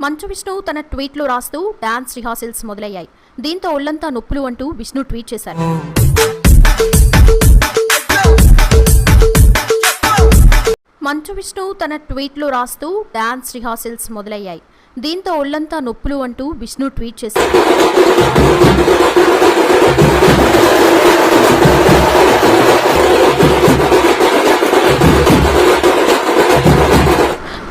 మంచు విష్ణు తన ట్వీట్లో రాస్తూ dance rehearsals మొదలయ్యాయి. దీంతో ఒళ్లంతా నొప్పులు అంటూ విష్ణు ట్వీట్ చేశారు. మంచు విష్ణు తన ట్వీట్లో రాస్తూ డాన్స్ రిహార్సల్స్ మొదలయ్యాయి. దీంతో ఒళ్లంతా నొప్పులు అంటూ విష్ణు ట్వీట్ చేశారు.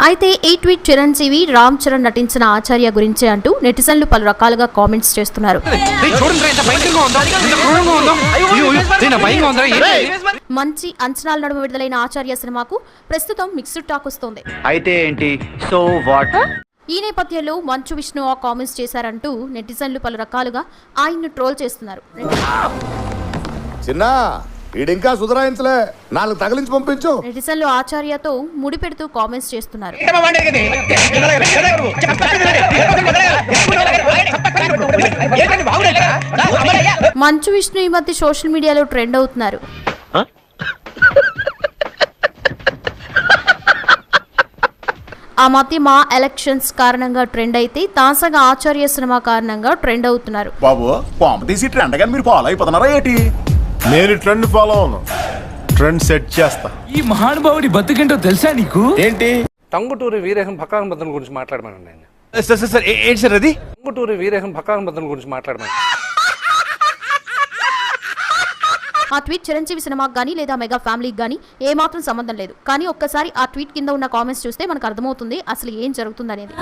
అయితే ఈ ట్వీట్ చిరంజీవి రామ్ చరణ్ నటించిన ఆచార్య గురించే అంటూ నెటిజన్లు పలు రకాలుగా కామెంట్స్ చేస్తున్నారు. మంచి అంచనాల నడుమ విడుదలైన ఆచార్య సినిమాకు ప్రస్తుతం మిక్స్డ్ టాక్ వస్తోంది. అయితే ఏంటి సో వాట్? ఈ నేపథ్యంలో మంచు విష్ణు ఆ కామెంట్స్ చేశారంటూ నెటిజన్లు పలు రకాలుగా ఆయన్ను ట్రోల్ చేస్తున్నారు. ఇంకా సుధరాయించలే, 4 తగిలించి పంపించు. నెటిజన్లు ఆచార్యతో ముడిపెడుతూ కామెంట్స్ చేస్తున్నారు. మంచు విష్ణు ఈ మధ్య సోషల్ మీడియాలో ట్రెండ్ అవుతున్నారు. ఆ మధ్య మా ఎలక్షన్స్ కారణంగా ట్రెండ్ అయితే తాజాగా ఆచార్య సినిమా కారణంగా ట్రెండ్ అవుతున్నారు. బాబు కాంపిటీషన్ ట్రెండ్ గా మీరు ఫాలో అయిపోతున్నారా ఏంటి? నేను ట్రెండ్ ఫాలో అవును, ట్రెండ్ సెట్ చేస్తా. ఈ మహానుభావుడి బతుకేంటో తెలుసా నీకు? ఏంటి? టంగుటూరి వీరేశం భక్కాన్ బద్దం గురించి మాట్లాడమనండి. ఏంటి సార్ అది? టంగుటూరి వీరేశం భక్కాన్ బద్దం గురించి మాట్లాడమని. ఆ ట్వీట్ చిరంజీవి సినిమాకి కానీ లేదా మెగా ఫ్యామిలీకి కానీ ఏమాత్రం సంబంధం లేదు. కానీ ఒక్కసారి ఆ ట్వీట్ కింద ఉన్న కామెంట్స్ చూస్తే మనకు అర్థమవుతుంది అసలు ఏం జరుగుతుంది అనేది.